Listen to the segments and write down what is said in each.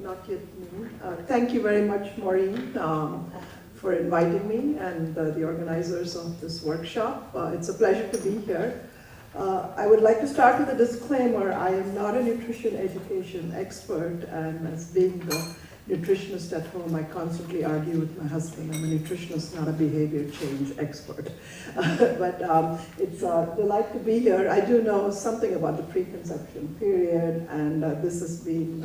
not yet noon. Thank you very much, Maureen, for inviting me and the organizers of this workshop. It's a pleasure to be here. I would like to start with a disclaimer. I am not a nutrition education expert, and as being the nutritionist at home, I constantly argue with my husband. I'm a nutritionist, not a behavior change expert. But it's a delight to be here. I do know something about the preconception period, and this has been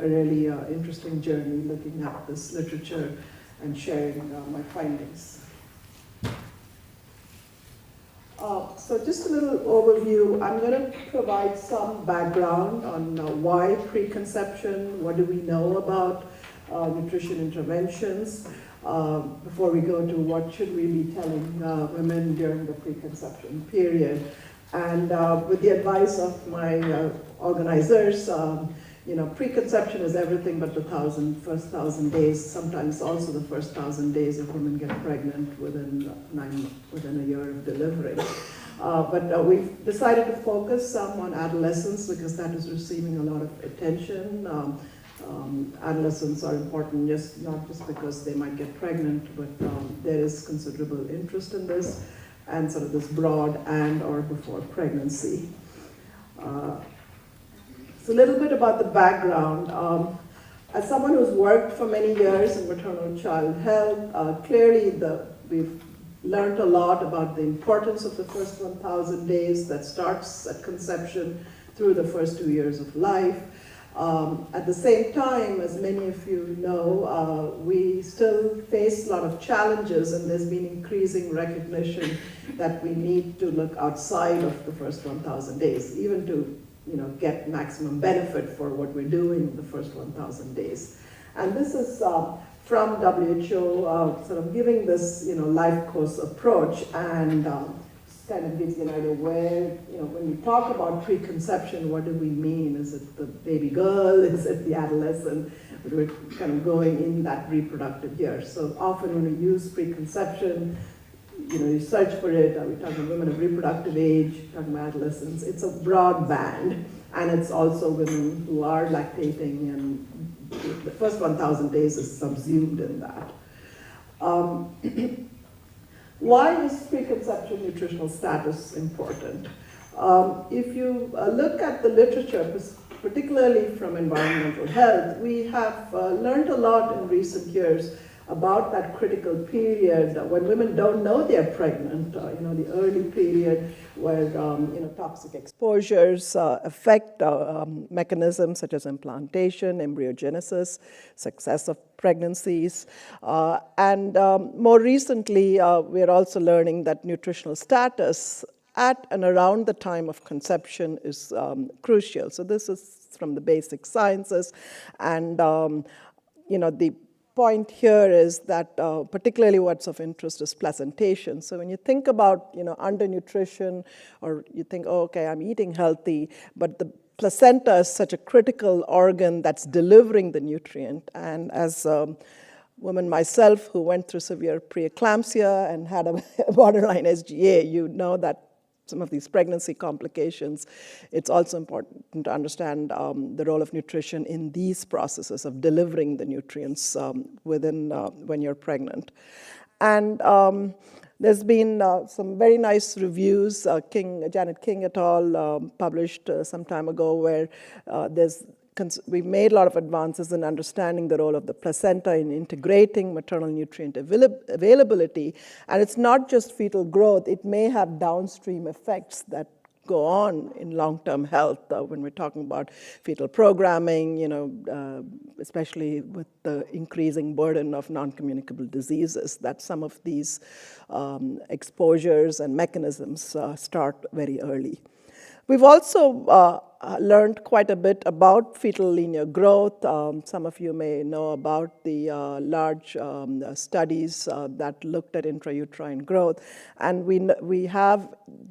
a really interesting journey looking at this literature and sharing my findings. So just a little overview. I'm going to provide some background on why preconception, what do we know about nutrition interventions, before we go to what should we be telling women during the preconception period. And with the advice of my organizers, preconception is everything but the first 1,000 days, sometimes also the first 1,000 days if women get pregnant within a year of delivery. But we've decided to focus some on adolescence because that is receiving a lot of attention. Adolescents are important not just because they might get pregnant, but there is considerable interest in this and sort of this broad and or before pregnancy. So a little bit about the background. As someone who's worked for many years in maternal child health, clearly we've learned a lot about the importance of the first 1,000 days that starts at conception through the first 2 years of life. At the same time, as many of you know, we still face a lot of challenges, and there's been increasing recognition that we need to look outside of the first 1,000 days, even to get maximum benefit for what we're doing in the first 1,000 days. And this is from WHO, sort of giving this life course approach, and kind of gives you an idea where, when we talk about preconception, what do we mean? Is it the baby girl? Is it the adolescent? But we're kind of going in that reproductive year. So often when we use preconception, you search for it. Are we talking women of reproductive age, talking about adolescents? It's a broad band, and it's also women who are lactating, and the first 1,000 days is subsumed in that. Why is preconception nutritional status important? If you look at the literature, particularly from environmental health, we have learned a lot in recent years about that critical period when women don't know they're pregnant, the early period where toxic exposures affect mechanisms such as implantation, embryogenesis, success of pregnancies, and more recently we're also learning that nutritional status at and around the time of conception is crucial. So this is from the basic sciences, and the point here is that particularly what's of interest is placentation. So when you think about undernutrition, or you think, oh, okay, I'm eating healthy, but the placenta is such a critical organ that's delivering the nutrient. And as a woman myself who went through severe preeclampsia and had a borderline SGA, you know that some of these pregnancy complications, it's also important to understand the role of nutrition in these processes of delivering the nutrients within when you're pregnant. And there's been some very nice reviews. Janet King et al. Published some time ago where we've made a lot of advances in understanding the role of the placenta in integrating maternal nutrient availability. And it's not just fetal growth, it may have downstream effects that go on in long-term health when we're talking about fetal programming, especially with the increasing burden of non-communicable diseases, that some of these exposures and mechanisms start very early. We've also learned quite a bit about fetal linear growth. Some of you may know about the large studies that looked at intrauterine growth. And we have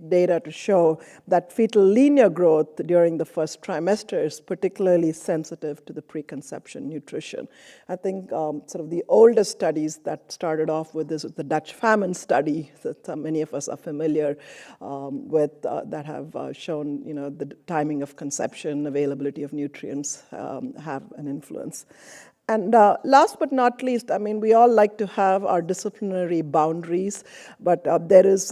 data to show that fetal linear growth during the first trimester is particularly sensitive to the preconception nutrition. I think sort of the oldest studies that started off with this was the Dutch famine study that many of us are familiar with that have shown the timing of conception, availability of nutrients have an influence. And last but not least, I mean, we all like to have our disciplinary boundaries, but there is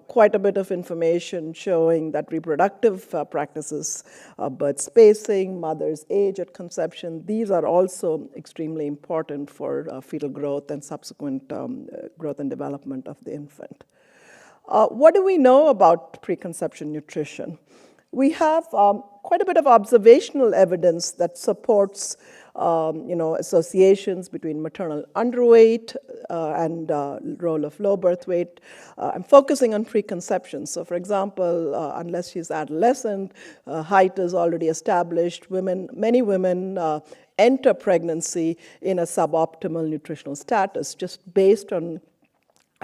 quite a bit of information showing that reproductive practices, birth spacing, mother's age at conception, these are also extremely important for fetal growth and subsequent growth and development of the infant. What do we know about preconception nutrition? We have quite a bit of observational evidence that supports associations between maternal underweight and role of low birth weight. I'm focusing on preconception. So for example, unless she's adolescent, height is already established. Many women enter pregnancy in a suboptimal nutritional status just based on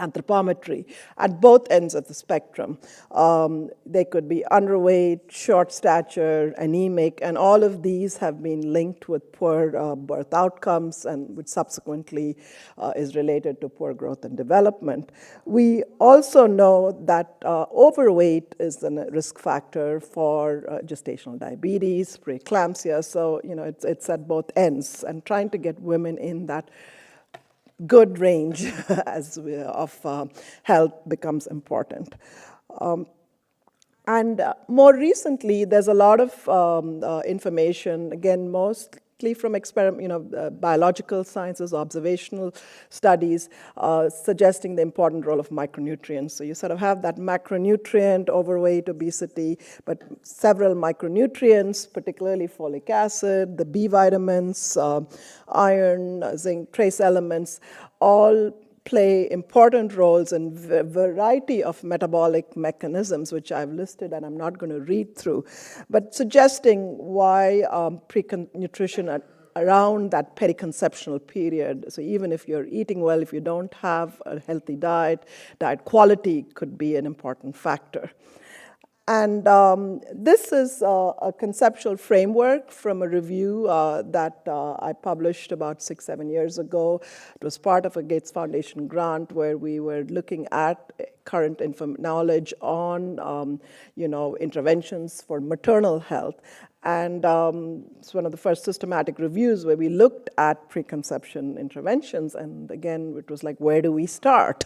anthropometry at both ends of the spectrum. They could be underweight, short stature, anemic, and all of these have been linked with poor birth outcomes, and which subsequently is related to poor growth and development. We also know that overweight is a risk factor for gestational diabetes, preeclampsia, so it's at both ends, and trying to get women in that good range of health becomes important. And more recently, there's a lot of information, again, mostly from biological sciences, observational studies, suggesting the important role of micronutrients. So you sort of have that macronutrient, overweight, obesity, but several micronutrients, particularly folic acid, the B vitamins, iron, zinc, trace elements, all play important roles in a variety of metabolic mechanisms, which I've listed and I'm not going to read through, but suggesting why nutrition around that periconceptional period. So even if you're eating well, if you don't have a healthy diet quality could be an important factor. And this is a conceptual framework from a review that I published about 6-7 years ago. It was part of a Gates Foundation grant where we were looking at current knowledge on interventions for maternal health. And it's one of the first systematic reviews where we looked at preconception interventions. And again, it was like, where do we start?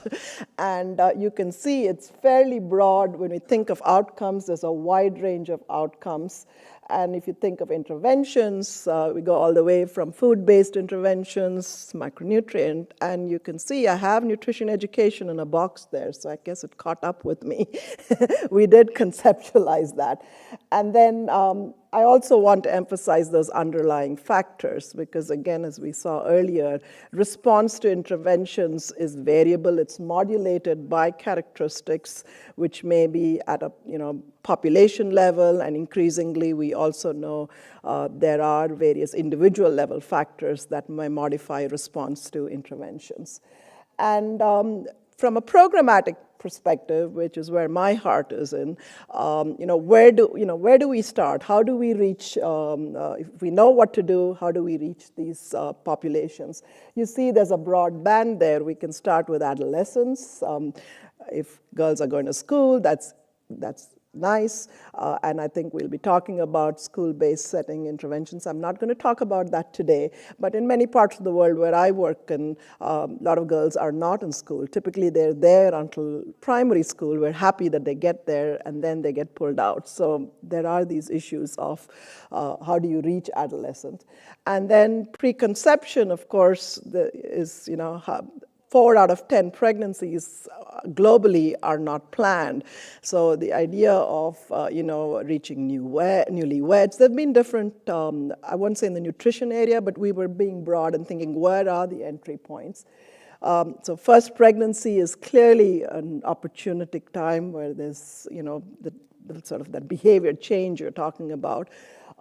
And you can see it's fairly broad. When we think of outcomes, there's a wide range of outcomes. And if you think of interventions, we go all the way from food-based interventions, micronutrient, and you can see I have nutrition education in a box there, so I guess it caught up with me. We did conceptualize that. And then I also want to emphasize those underlying factors because, again, as we saw earlier, response to interventions is variable. It's modulated by characteristics which may be at a population level, and increasingly we also know there are various individual level factors that may modify response to interventions. And from a programmatic perspective, which is where my heart is in, where do we start? How do we reach? If we know what to do, how do we reach these populations? You see, there's a broad band there. We can start with adolescents. If girls are going to school, that's nice, and I think we'll be talking about school-based setting interventions. I'm not going to talk about that today, but in many parts of the world where I work, and a lot of girls are not in school. Typically, they're there until primary school. We're happy that they get there, and then they get pulled out. So there are these issues of how do you reach adolescent. And then preconception, of course, is, 4 out of 10 pregnancies globally are not planned. So the idea of, reaching newlyweds, there have been different, I won't say in the nutrition area, but we were being broad and thinking, where are the entry points? So first pregnancy is clearly an opportunistic time where there's, the sort of that behavior change you're talking about.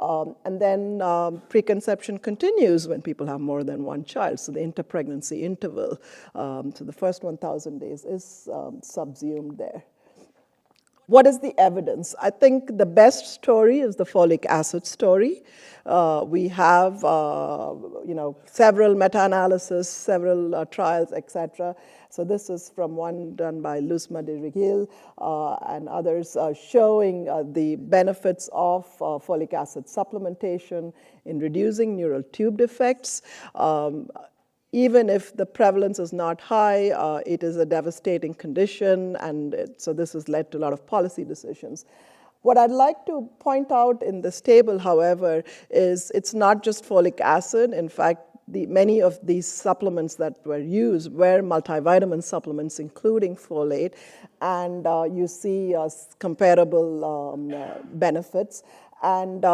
And then preconception continues when people have more than one child, so the interpregnancy interval. So the first 1,000 days is subsumed there. What is the evidence? I think the best story is the folic acid story. We have, several meta-analysis, several trials, etc. So this is from one done by Luzma de Rigil and others showing the benefits of folic acid supplementation in reducing neural tube defects. Even if the prevalence is not high, it is a devastating condition, and so this has led to a lot of policy decisions. What I'd like to point out in this table, however, is it's not just folic acid. In fact, many of these supplements that were used were multivitamin supplements, including folate, and you see comparable benefits. And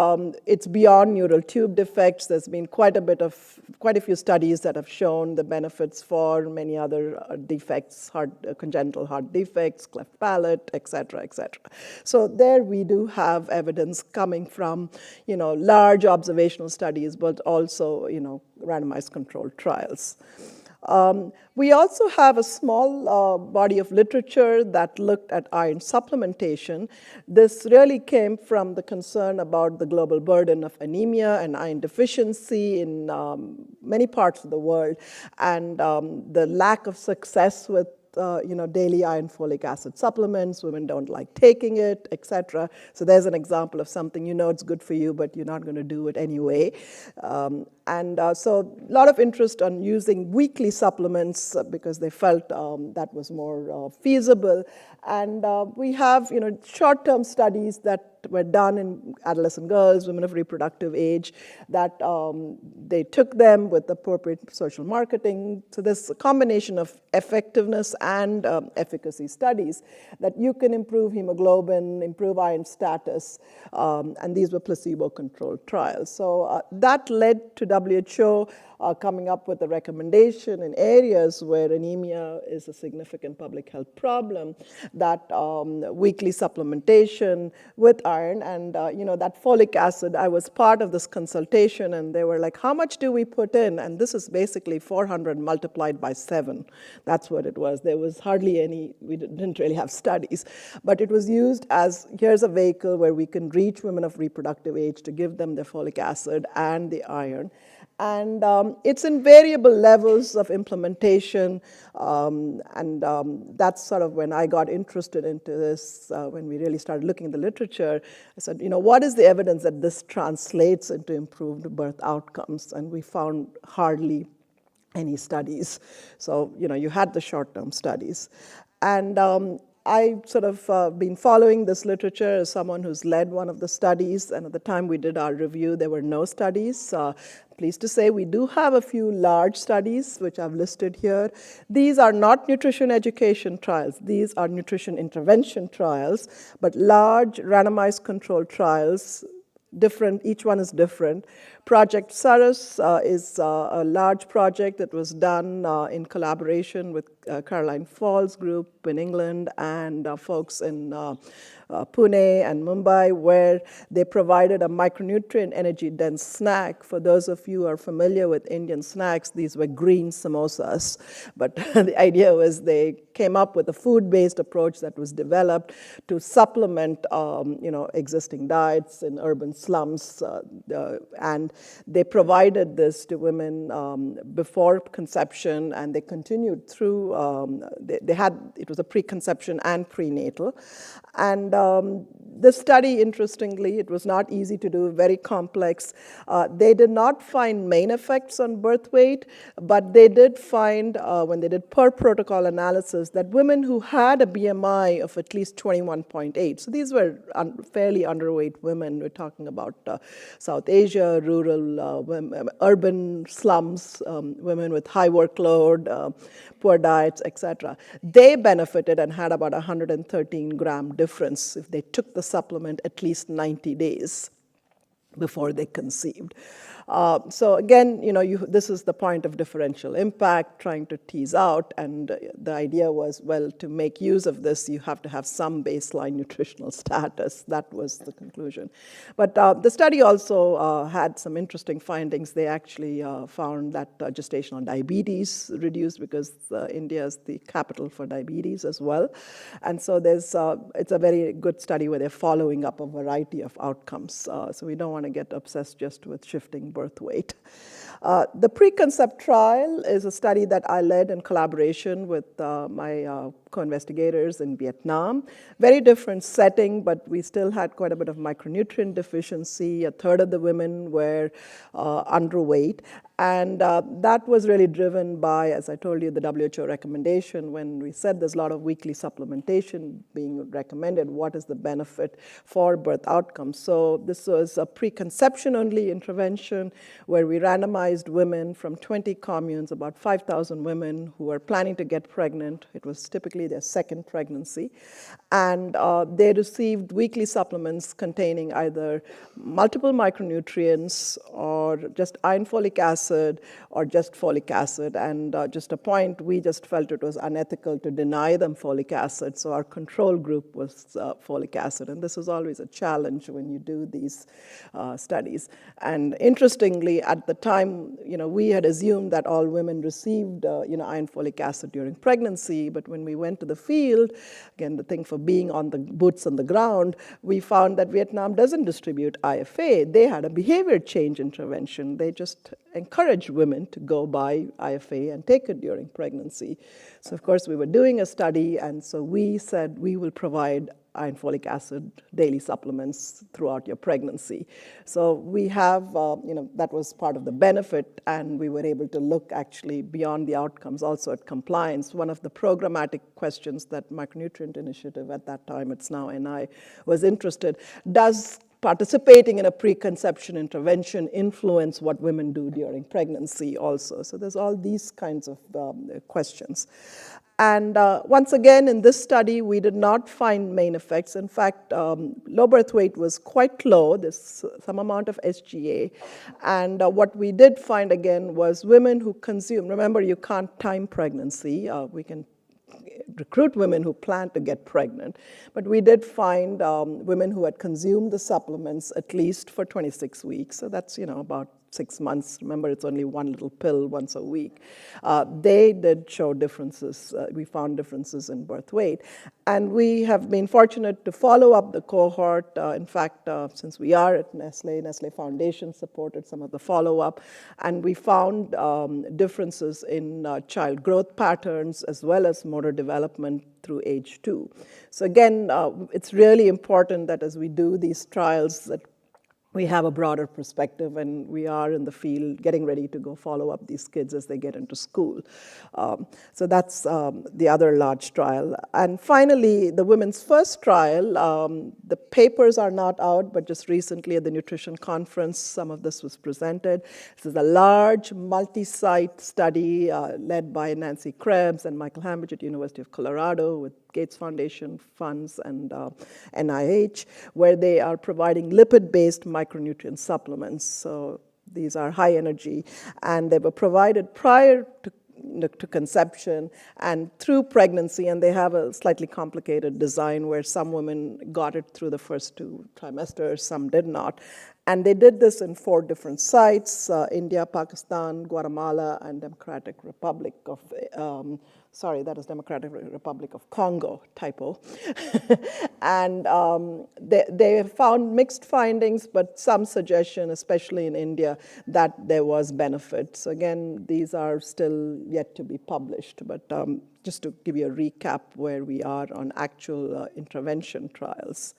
it's beyond neural tube defects. There's been quite a few studies that have shown the benefits for many other defects, congenital heart defects, cleft palate, et cetera, et cetera. So there we do have evidence coming from, large observational studies, but also, randomized controlled trials. We also have a small body of literature that looked at iron supplementation. This really came from the concern about the global burden of anemia and iron deficiency in many parts of the world, and the lack of success with daily iron folic acid supplements. Women don't like taking it, etc. So there's an example of something it's good for you, but you're not going to do it anyway. So a lot of interest on using weekly supplements because they felt that was more feasible. And we have short-term studies that were done in adolescent girls, women of reproductive age, that they took them with appropriate social marketing. So there's a combination of effectiveness and efficacy studies that you can improve hemoglobin, improve iron status, and these were placebo-controlled trials. So that led to WHO coming up with a recommendation in areas where anemia is a significant public health problem, that weekly supplementation with iron and that folic acid. I was part of this consultation, and they were like, how much do we put in? And this is basically 400 multiplied by 7. That's what it was. There was hardly any, we didn't really have studies, but it was used as, here's a vehicle where we can reach women of reproductive age to give them the folic acid and the iron. And it's in variable levels of implementation, that's sort of when I got interested into this, when we really started looking at the literature. I said, what is the evidence that this translates into improved birth outcomes? And we found hardly any studies. So, you had the short-term studies. And I sort of been following this literature as someone who's led one of the studies, and at the time we did our review, there were no studies. Pleased to say we do have a few large studies, which I've listed here. These are not nutrition education trials. These are nutrition intervention trials, but large randomized controlled trials, different, each one is different. Project Saras is a large project that was done in collaboration with Caroline Fall's group in England and folks in Pune and Mumbai, where they provided a micronutrient energy-dense snack. For those of you who are familiar with Indian snacks, these were green samosas. But the idea was they came up with a food-based approach that was developed to supplement existing diets in urban slums, and they provided this to women before conception, and they continued through. It was a preconception and prenatal, and the study, interestingly, it was not easy to do, very complex. They did not find main effects on birth weight, but they did find, when they did per protocol analysis, that women who had a BMI of at least 21.8, so these were fairly underweight women, we're talking about South Asia, rural, urban slums, women with high workload, poor diets, etc. They benefited and had about 113-gram difference if they took the supplement at least 90 days before they conceived. So again, this is the point of differential impact, trying to tease out, and the idea was, well, to make use of this, you have to have some baseline nutritional status. That was the conclusion. But the study also had some interesting findings. They actually found that gestational diabetes reduced, because India is the capital for diabetes as well. And so it's a very good study where they're following up a variety of outcomes. So we don't want to get obsessed just with shifting birth weight. The Preconcept trial is a study that I led in collaboration with my co-investigators in Vietnam. Very different setting, but we still had quite a bit of micronutrient deficiency. A third of the women were underweight. And that was really driven by, as I told you, the WHO recommendation. When we said there's a lot of weekly supplementation being recommended, what is the benefit for birth outcomes? So this was a preconception-only intervention where we randomized women from 20 communes, about 5,000 women who were planning to get pregnant. It was typically their second pregnancy. And they received weekly supplements containing either multiple micronutrients or just iron folic acid or just folic acid. And just a point, we just felt it was unethical to deny them folic acid, so our control group was folic acid. And this is always a challenge when you do these studies. And interestingly, at the time, we had assumed that all women received iron folic acid during pregnancy, but when we went to the field, again, the thing for being on the boots on the ground, we found that Vietnam doesn't distribute IFA. They had a behavior change intervention. They just encouraged women to go buy IFA and take it during pregnancy. So of course we were doing a study, and so we said we will provide iron folic acid daily supplements throughout your pregnancy. So we have, that was part of the benefit, and we were able to look actually beyond the outcomes also at compliance. One of the programmatic questions that Micronutrient Initiative at that time, it's now NI, was interested, does participating in a preconception intervention influence what women do during pregnancy also? So there's all these kinds of questions. And once again, in this study, we did not find main effects. In fact, low birth weight was quite low. There's some amount of SGA. And what we did find, again, was women who consume. Remember, you can't time pregnancy. We can recruit women who plan to get pregnant. But we did find women who had consumed the supplements at least for 26 weeks. So that's, about 6 months. Remember, it's only one little pill once a week. They did show differences. We found differences in birth weight. And we have been fortunate to follow up the cohort. In fact, since we are at Nestle Foundation supported some of the follow-up. And we found differences in child growth patterns as well as motor development through age 2. So again, it's really important that as we do these trials that we have a broader perspective, and we are in the field getting ready to go follow up these kids as they get into school. So that's the other large trial. And finally, the women's first trial, the papers are not out, but just recently at the nutrition conference, some of this was presented. This is a large multi-site study led by Nancy Krebs and Michael Hambridge at University of Colorado with Gates Foundation funds and NIH, where they are providing lipid-based micronutrient supplements. So these are high energy, and they were provided prior to conception and through pregnancy, and they have a slightly complicated design where some women got it through the first 2 trimesters, some did not. And they did this in 4 different sites, India, Pakistan, Guatemala, and Democratic Republic of Democratic Republic of Congo, typo. And they found mixed findings, but some suggestion, especially in India, that there was benefit. So again, these are still yet to be published, but just to give you a recap where we are on actual intervention trials.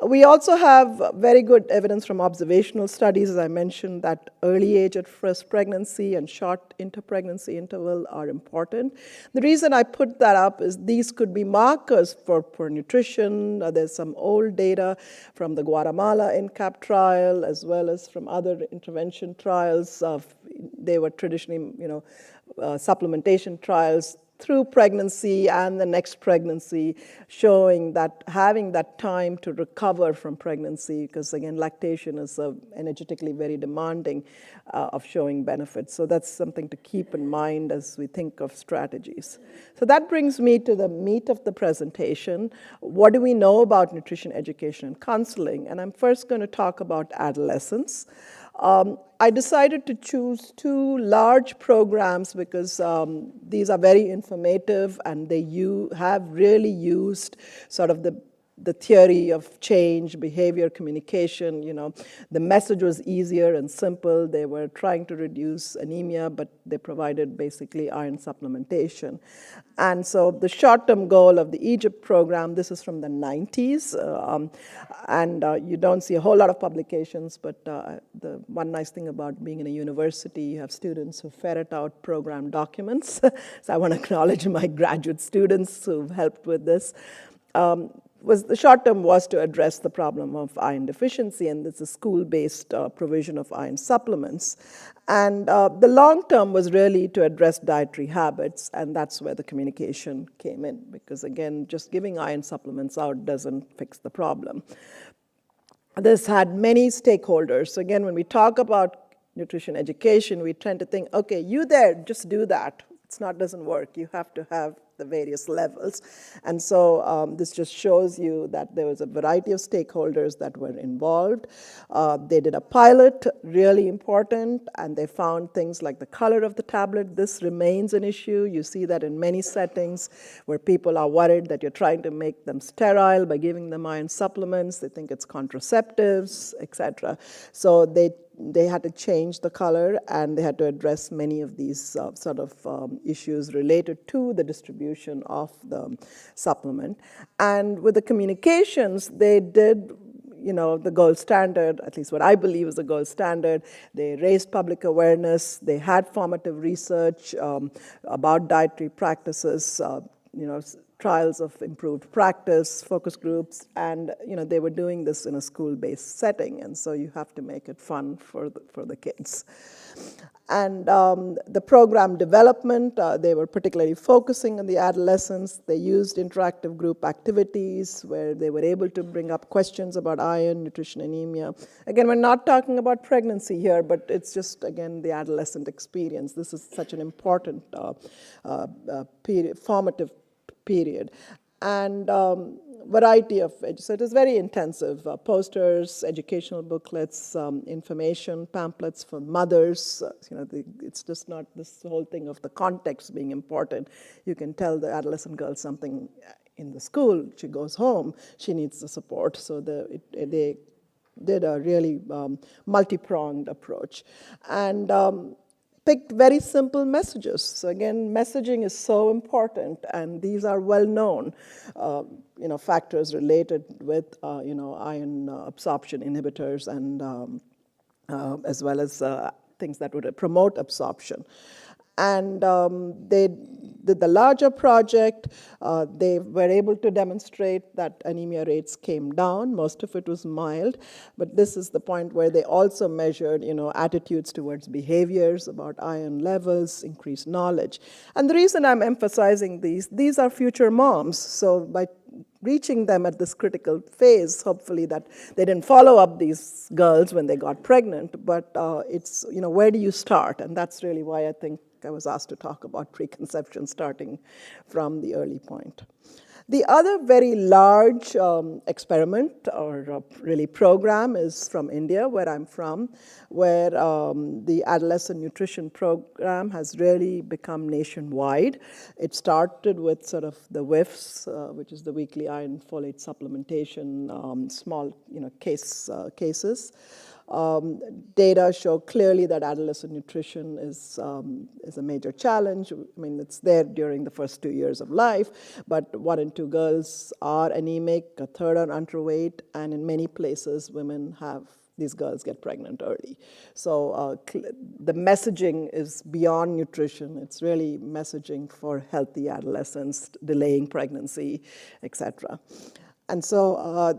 We also have very good evidence from observational studies, as I mentioned, that early age at first pregnancy and short inter-pregnancy interval are important. The reason I put that up is these could be markers for poor nutrition. There's some old data from the Guatemala NCAP trial, as well as from other intervention trials. They were traditionally, supplementation trials. through pregnancy and the next pregnancy, showing that having that time to recover from pregnancy, because again, lactation is energetically very demanding, of showing benefits. So that's something to keep in mind as we think of strategies. So that brings me to the meat of the presentation. What do we know about nutrition education and counseling? And I'm first going to talk about adolescents. I decided to choose two large programs because these are very informative, and they have really used sort of the theory of change, behavior, communication. The message was easier and simple. They were trying to reduce anemia, but they provided basically iron supplementation. And so the short-term goal of the Egypt program, this is from the 90s, and you don't see a whole lot of publications, but the one nice thing about being in a university, you have students who ferret out program documents. So I want to acknowledge my graduate students who've helped with this. The short term was to address the problem of iron deficiency, and it's a school-based provision of iron supplements. And the long term was really to address dietary habits, and that's where the communication came in, because again, just giving iron supplements out doesn't fix the problem. This had many stakeholders. So again, when we talk about nutrition education, we tend to think, okay, you there, just do that. Doesn't work. You have to have the various levels. And so this just shows you that there was a variety of stakeholders that were involved. They did a pilot, really important, and they found things like the color of the tablet. This remains an issue. You see that in many settings where people are worried that you're trying to make them sterile by giving them iron supplements. They think it's contraceptives, etc. So they had to change the color, and they had to address many of these issues related to the distribution of the supplement. And with the communications, they did the gold standard, at least what I believe is the gold standard. They raised public awareness. They had formative research about dietary practices, trials of improved practice, focus groups, and they were doing this in a school-based setting, and so you have to make it fun for the kids. And the program development, they were particularly focusing on the adolescents. They used interactive group activities where they were able to bring up questions about iron, nutrition, anemia. Again, we're not talking about pregnancy here, but it's just, again, the adolescent experience. This is such an important formative period. And variety of, so it is very intensive. Posters, educational booklets, information, pamphlets for mothers. It's just not this whole thing of the context being important. You can tell the adolescent girl something in the school. She goes home, she needs the support. So they did a really multi-pronged approach. And picked very simple messages. So again, messaging is so important, and these are well known, factors related with, iron absorption inhibitors, and as well as things that would promote absorption. And they did the larger project. They were able to demonstrate that anemia rates came down. Most of it was mild, but this is the point where they also measured, attitudes towards behaviors about iron levels, increased knowledge. And the reason I'm emphasizing these are future moms. So by reaching them at this critical phase, hopefully that they didn't follow up these girls when they got pregnant, but it's, where do you start? And that's really why I think I was asked to talk about preconception starting from the early point. The other very large experiment, or really program, is from India, where I'm from, where the adolescent nutrition program has really become nationwide. It started with sort of the WIFs, which is the weekly iron folate supplementation, small cases. Data show clearly that adolescent nutrition is a major challenge. I mean, it's there during the first 2 years of life, but 1 in 2 girls are anemic, a third are underweight, and in many places, these girls get pregnant early. So the messaging is beyond nutrition. It's really messaging for healthy adolescents, delaying pregnancy, etc. And so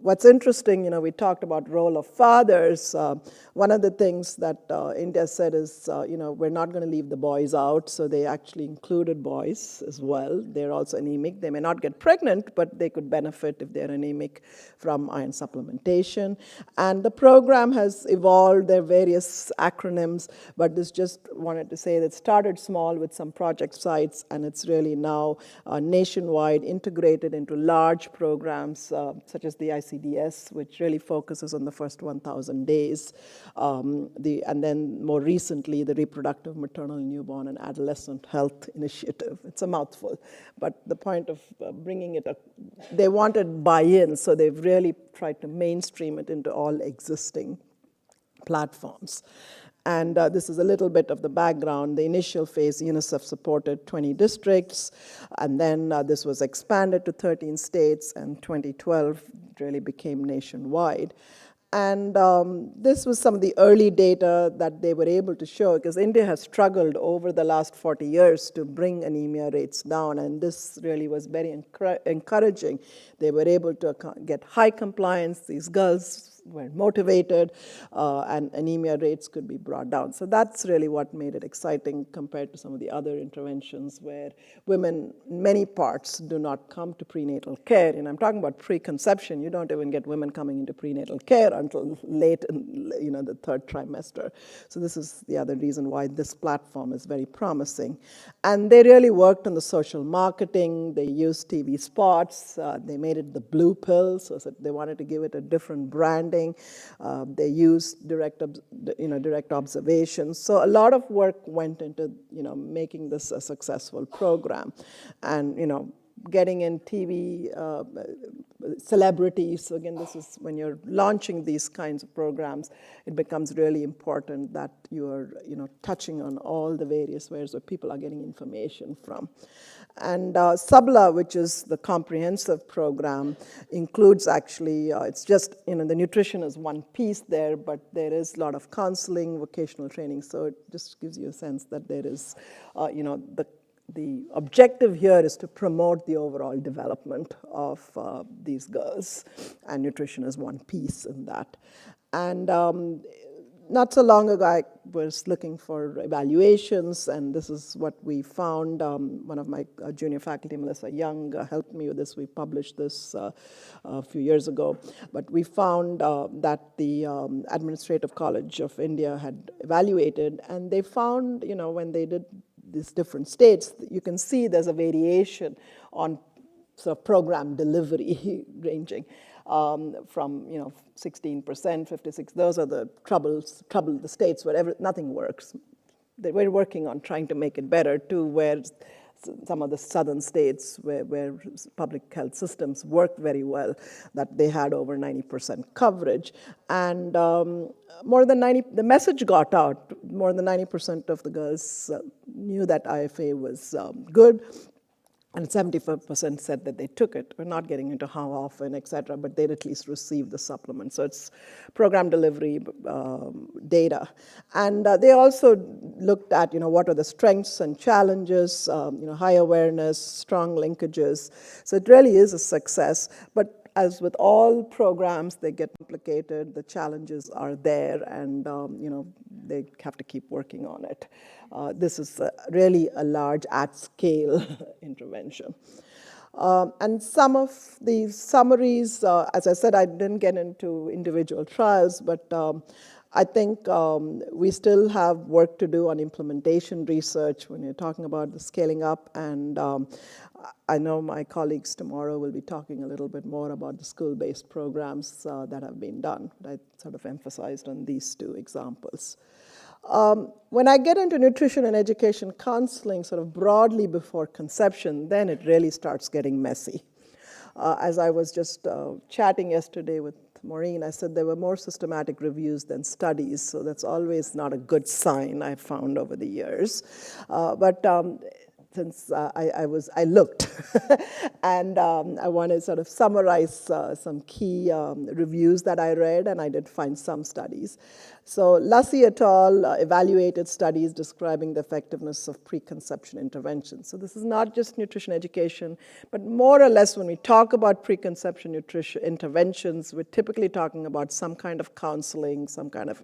what's interesting, we talked about role of fathers. One of the things that India said is, we're not going to leave the boys out. So they actually included boys as well. They're also anemic. They may not get pregnant, but they could benefit if they're anemic from iron supplementation. And the program has evolved. There are various acronyms, but this just wanted to say that it started small with some project sites, and it's really now nationwide, integrated into large programs such as the ICDS, which really focuses on the first 1,000 days. And then more recently, the Reproductive, Maternal, Newborn, and Adolescent Health Initiative. It's a mouthful, but the point of bringing it up, they wanted buy-in, so they've really tried to mainstream it into all existing platforms. And this is a little bit of the background. The initial phase, UNICEF supported 20 districts, and then this was expanded to 13 states, and 2012 really became nationwide. And this was some of the early data that they were able to show, because India has struggled over the last 40 years to bring anemia rates down, and this really was very encouraging. They were able to get high compliance. These girls were motivated, and anemia rates could be brought down. So that's really what made it exciting compared to some of the other interventions where women, in many parts, do not come to prenatal care. And I'm talking about preconception. You don't even get women coming into prenatal care until late in the third trimester. So this is the other reason why this platform is very promising. And they really worked on the social marketing. They used TV spots. They made it the blue pill, so they wanted to give it a different branding. They used direct observations. So a lot of work went into making this a successful program, and getting in TV celebrities. So again, this is when you're launching these kinds of programs, it becomes really important that you're touching on all the various ways where people are getting information from. And Sabla, which is the comprehensive program, includes actually, it's just, the nutrition is one piece there, but there is a lot of counseling, vocational training. So it just gives you a sense that there is, the objective here is to promote the overall development of these girls, and nutrition is one piece in that. And not so long ago, I was looking for evaluations, and this is what we found. One of my junior faculty, Melissa Young, helped me with this. We published this a few years ago. But we found that the Administrative College of India had evaluated, and they found, when they did these different states, you can see there's a variation on sort of program delivery ranging from 16%, 56%. Those are the the states where nothing works. They were working on trying to make it better, to where some of the southern states where public health systems work very well, that they had over 90% coverage. And more than 90%, the message got out. More than 90% of the girls knew that IFA was good. And 75% said that they took it. We're not getting into how often, et cetera, but they'd at least received the supplement. So it's program delivery data. And they also looked at, what are the strengths and challenges, high awareness, strong linkages. So it really is a success. But as with all programs, they get complicated, the challenges are there, and they have to keep working on it. This is really a large, at-scale intervention. And some of the summaries, as I said, I didn't get into individual trials, but I think we still have work to do on implementation research when you're talking about the scaling up, and I know my colleagues tomorrow will be talking a little bit more about the school-based programs that have been done. I sort of emphasized on these two examples. When I get into nutrition and education counseling sort of broadly before conception, then it really starts getting messy. As I was just chatting yesterday with Maureen, I said there were more systematic reviews than studies, so that's always not a good sign, I've found over the years. But since I looked, and I want to sort of summarize some key reviews that I read, and I did find some studies. So Lassie et al. Evaluated studies describing the effectiveness of preconception interventions. So this is not just nutrition education, but more or less when we talk about preconception nutrition interventions, we're typically talking about some kind of counseling, some kind of,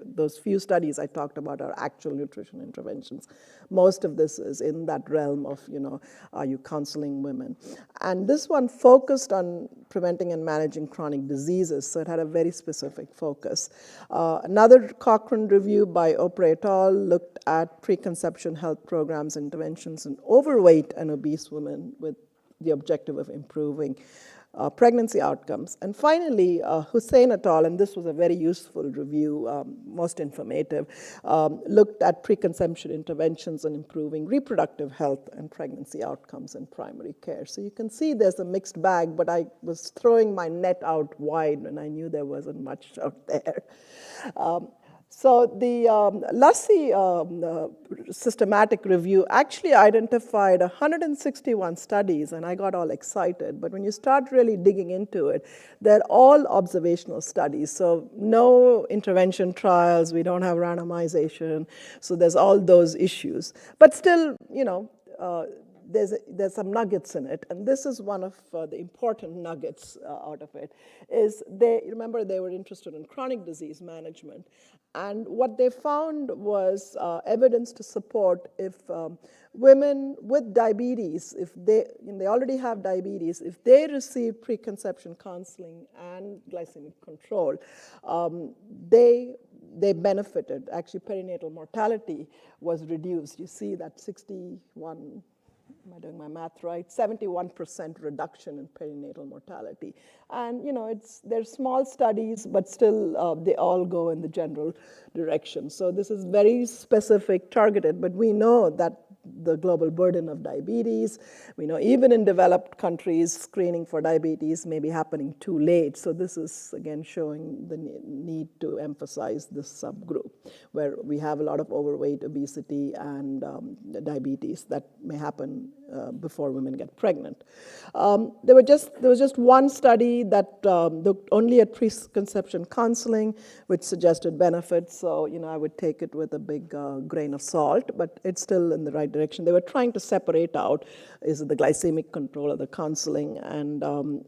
those few studies I talked about are actual nutrition interventions. Most of this is in that realm of, are you counseling women? And this one focused on preventing and managing chronic diseases, so it had a very specific focus. Another Cochrane review by Oprah et al. Looked at preconception health programs and interventions in overweight and obese women with the objective of improving pregnancy outcomes. And finally, Hussain et al., and this was a very useful review, most informative, looked at preconception interventions and improving reproductive health and pregnancy outcomes in primary care. So you can see there's a mixed bag, but I was throwing my net out wide when I knew there wasn't much out there. So the Lassie systematic review actually identified 161 studies, and I got all excited. But when you start really digging into it, they're all observational studies. So no intervention trials, we don't have randomization. So there's all those issues. But still, there's some nuggets in it, and this is one of the important nuggets out of it, is remember they were interested in chronic disease management, and what they found was evidence to support if women with diabetes, if they already have diabetes, if they receive preconception counseling and glycemic control, they benefited. Actually, perinatal mortality was reduced. You see that 61, am I doing my math right? 71% reduction in perinatal mortality. And, they're small studies, but still they all go in the general direction. So this is very specific, targeted, but we know that the global burden of diabetes, we know even in developed countries, screening for diabetes may be happening too late. So this is, again, showing the need to emphasize this subgroup, where we have a lot of overweight, obesity, and diabetes that may happen before women get pregnant. There was just one study that looked only at preconception counseling, which suggested benefits. So, I would take it with a big grain of salt, but it's still in the right direction. They were trying to separate out, is it the glycemic control or the counseling, and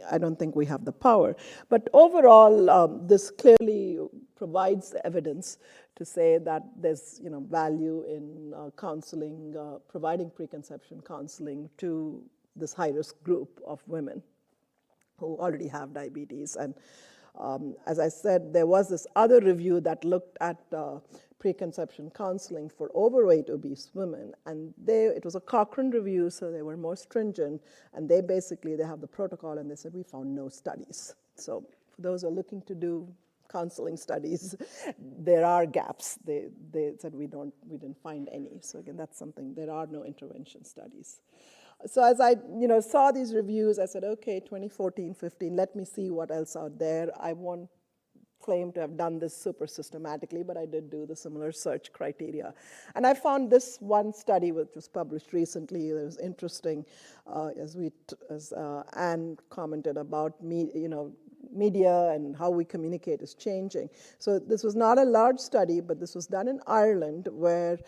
I don't think we have the power. But overall, this clearly provides evidence to say that there's value in counseling, providing preconception counseling to this high-risk group of women who already have diabetes. And as I said, there was this other review that looked at preconception counseling for overweight, obese women, and it was a Cochrane review, so they were more stringent, and they have the protocol, and they said, we found no studies. So for those who are looking to do counseling studies, there are gaps. They said we didn't find any. So again, that's something, there are no intervention studies. So as I saw these reviews, I said, okay, 2014, 15, let me see what else out there. I won't claim to have done this super systematically, but I did do the similar search criteria. And I found this one study, which was published recently, that was interesting, as Anne commented about media and how we communicate is changing. So this was not a large study, but this was done in Ireland, where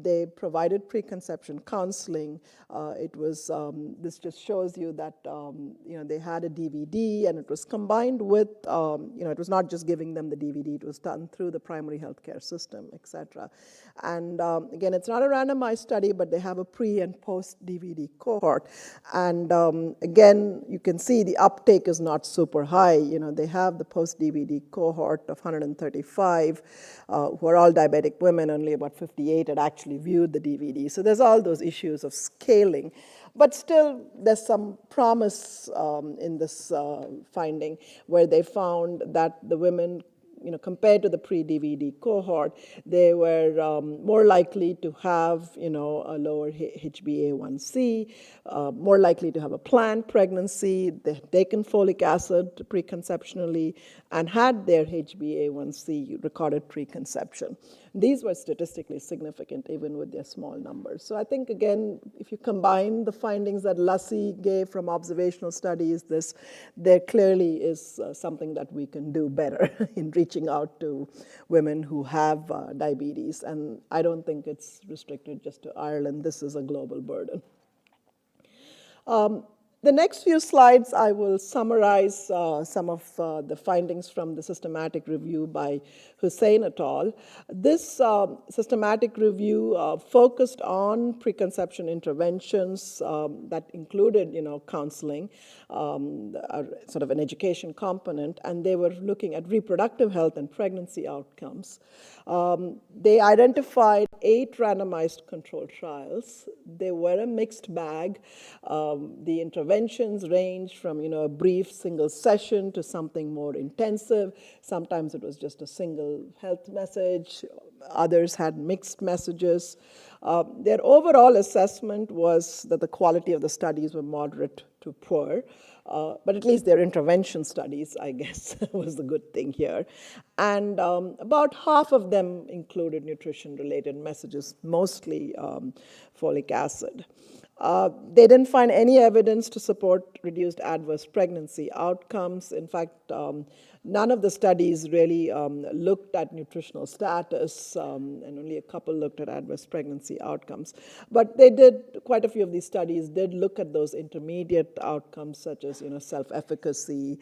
they provided preconception counseling. This just shows you that they had a DVD, and it was combined with it was not just giving them the DVD, it was done through the primary healthcare system, etc. And again, it's not a randomized study, but they have a pre and post DVD cohort. And again, you can see the uptake is not super high. They have the post-DVD cohort of 135 who are all diabetic women. Only about 58 had actually viewed the DVD. So there's all those issues of scaling. But still, there's some promise in this finding, where they found that the women, compared to the pre-DVD cohort, they were more likely to have, a lower HbA1c, more likely to have a planned pregnancy, they had taken folic acid preconceptionally, and had their HbA1c recorded preconception. These were statistically significant even with their small numbers. So I think, again, if you combine the findings that Lassie gave from observational studies, there clearly is something that we can do better in reaching out to women who have diabetes. And I don't think it's restricted just to Ireland. This is a global burden. The next few slides, I will summarize some of the findings from the systematic review by Hussein et al. This systematic review focused on preconception interventions that included, counseling, sort of an education component, and they were looking at reproductive health and pregnancy outcomes. They identified 8 randomized controlled trials. They were a mixed bag. The interventions ranged from, a brief single session to something more intensive. Sometimes it was just a single health message. Others had mixed messages. Their overall assessment was that the quality of the studies were moderate to poor. But at least their intervention studies, I guess, was the good thing here. And about half of them included nutrition-related messages, mostly folic acid. They didn't find any evidence to support reduced adverse pregnancy outcomes. In fact, none of the studies really looked at nutritional status, and only a couple looked at adverse pregnancy outcomes. But they did, quite a few of these studies did look at those intermediate outcomes, such as self-efficacy,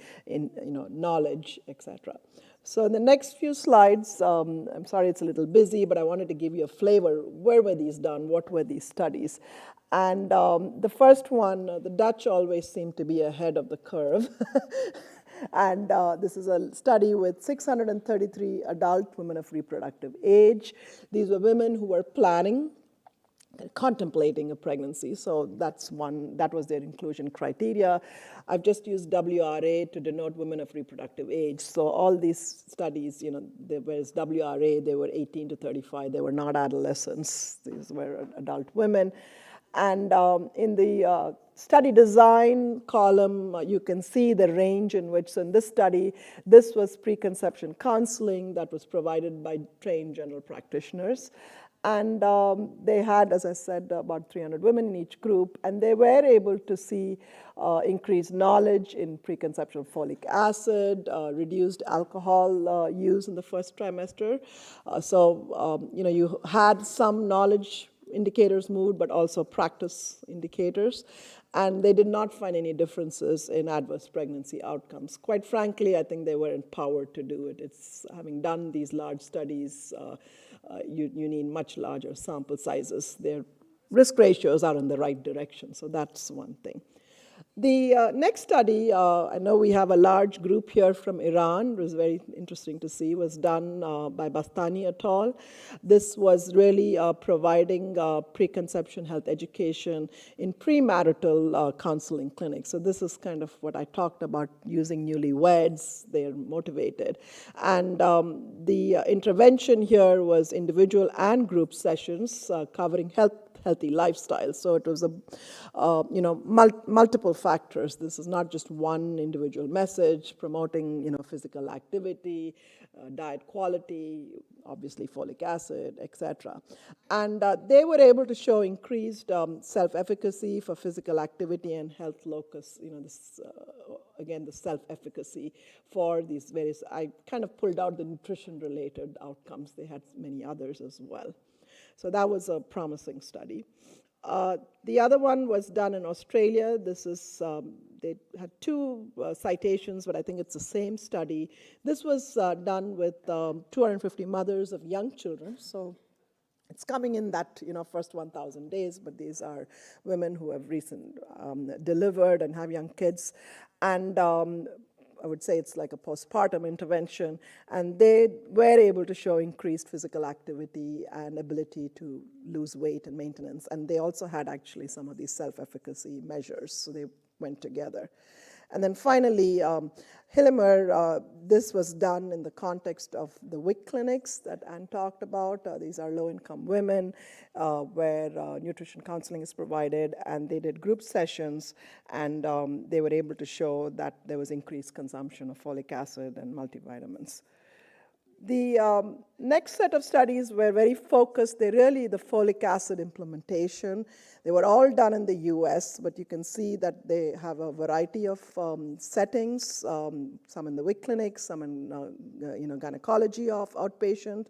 knowledge, etc. So in the next few slides, I'm sorry it's a little busy, but I wanted to give you a flavor. Where were these done? What were these studies? And the first one, the Dutch always seem to be ahead of the curve. And this is a study with 633 adult women of reproductive age. These were women who were planning, contemplating a pregnancy. So that was their inclusion criteria. I've just used WRA to denote women of reproductive age. So all these studies, there was WRA, they were 18 to 35. They were not adolescents. These were adult women. And in the study design column, you can see the range in which, so in this study, this was preconception counseling that was provided by trained general practitioners. And they had, as I said, about 300 women in each group, and they were able to see increased knowledge in preconceptional folic acid, reduced alcohol use in the first trimester. You had some knowledge indicators moved, but also practice indicators. And they did not find any differences in adverse pregnancy outcomes. Quite frankly, I think they were empowered to do it. It's having done these large studies, you need much larger sample sizes. Their risk ratios are in the right direction, so that's one thing. The next study, I know we have a large group here from Iran. It was very interesting to see, was done by Bastani et al. This was really providing preconception health education in premarital counseling clinics. So this is kind of what I talked about, using newlyweds. They're motivated. And the intervention here was individual and group sessions covering healthy lifestyle. So it was multiple factors. This is not just one individual message, promoting physical activity, diet quality, obviously folic acid, etc. And they were able to show increased self-efficacy for physical activity and health locus. Again, the self-efficacy for these various. I kind of pulled out the nutrition-related outcomes. They had many others as well. So that was a promising study. The other one was done in Australia. This is, they had 2 citations, but I think it's the same study. This was done with 250 mothers of young children. So it's coming in that, first 1,000 days, but these are women who have delivered and have young kids. And I would say it's like a postpartum intervention, and they were able to show increased physical activity and ability to lose weight and maintenance. And they also had actually some of these self-efficacy measures, so they went together. And then finally, Hillimer, this was done in the context of the WIC clinics that Anne talked about. These are low-income women where nutrition counseling is provided, and they did group sessions, and they were able to show that there was increased consumption of folic acid and multivitamins. The next set of studies were very focused. They're really the folic acid implementation. They were all done in the US, but you can see that they have a variety of settings, some in the WIC clinics, some in gynecology of outpatient.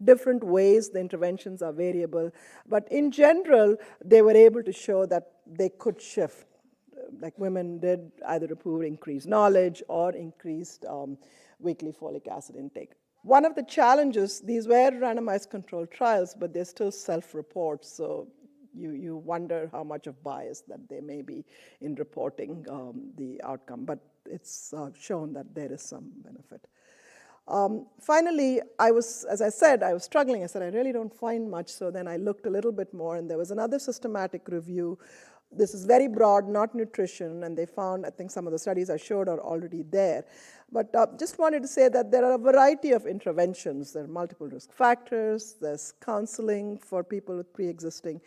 Different ways the interventions are variable. But in general, they were able to show that they could shift. Like women did either report increased knowledge or increased weekly folic acid intake. One of the challenges, these were randomized controlled trials, but they're still self-reports, so you wonder how much of bias that there may be in reporting the outcome, but it's shown that there is some benefit. Finally, as I said, I was struggling. I said, I really don't find much, so then I looked a little bit more, and there was another systematic review. This is very broad, not nutrition, and they found, I think some of the studies I showed are already there. But just wanted to say that there are a variety of interventions. There are multiple risk factors. There's counseling for people with pre-existing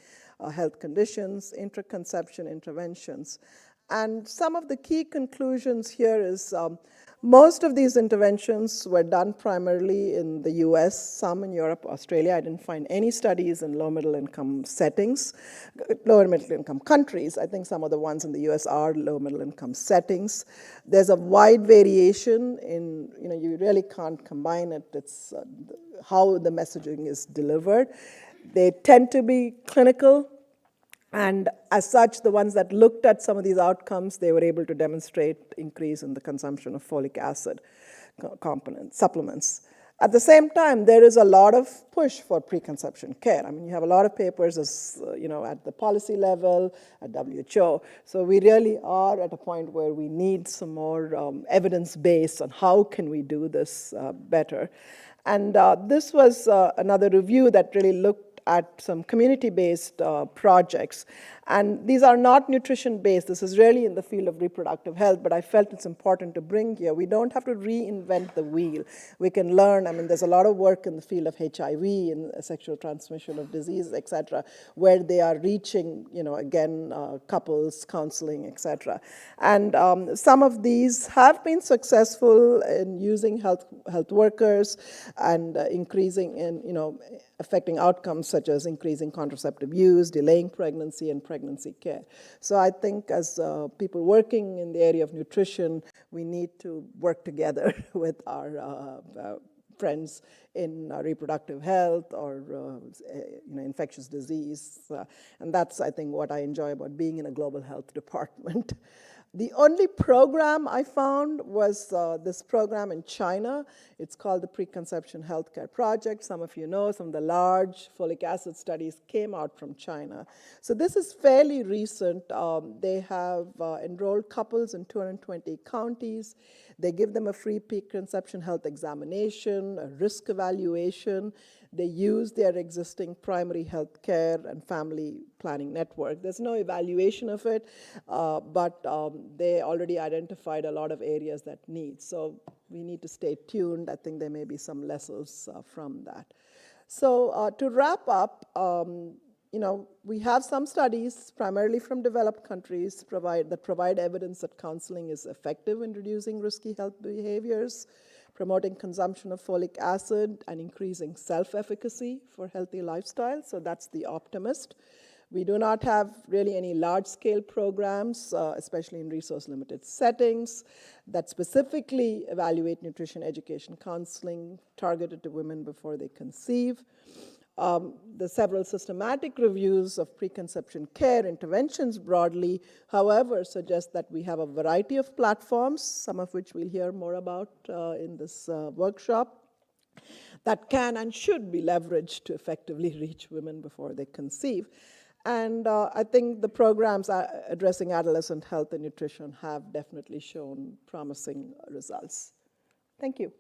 health conditions, intraconception interventions. And some of the key conclusions here is most of these interventions were done primarily in the US, some in Europe, Australia. I didn't find any studies in low middle income settings, lower middle income countries. I think some of the ones in the US are low middle income settings. There's a wide variation in, you really can't combine it. It's how the messaging is delivered. They tend to be clinical. And as such, the ones that looked at some of these outcomes, they were able to demonstrate increase in the consumption of folic acid supplements. At the same time, there is a lot of push for preconception care. I mean, you have a lot of papers, at the policy level, at WHO. So we really are at a point where we need some more evidence base on how can we do this better. And this was another review that really looked at some community-based projects. And these are not nutrition-based. This is really in the field of reproductive health, but I felt it's important to bring here. We don't have to reinvent the wheel. We can learn. I mean, there's a lot of work in the field of HIV and sexual transmission of disease, et cetera, where they are reaching, again, couples, counseling, et cetera. And some of these have been successful in using health workers and increasing in, affecting outcomes such as increasing contraceptive use, delaying pregnancy, and pregnancy care. So I think as people working in the area of nutrition, we need to work together with our friends in reproductive health or infectious disease. And that's, I think, what I enjoy about being in a global health department. The only program I found was this program in China. It's called the Preconception Healthcare Project. Some of you know some of the large folic acid studies came out from China. So this is fairly recent. They have enrolled couples in 220 counties. They give them a free preconception health examination, a risk evaluation. They use their existing primary health care and family planning network. There's no evaluation of it, but they already identified a lot of areas that need. So we need to stay tuned. I think there may be some lessons from that. So to wrap up, we have some studies, primarily from developed countries, that provide evidence that counseling is effective in reducing risky health behaviors, promoting consumption of folic acid, and increasing self-efficacy for healthy lifestyle. So that's the optimist. We do not have really any large-scale programs, especially in resource-limited settings, that specifically evaluate nutrition education counseling targeted to women before they conceive. The several systematic reviews of preconception care interventions broadly, however, suggest that we have a variety of platforms, some of which we'll hear more about in this workshop, that can and should be leveraged to effectively reach women before they conceive. And I think the programs addressing adolescent health and nutrition have definitely shown promising results. Thank you.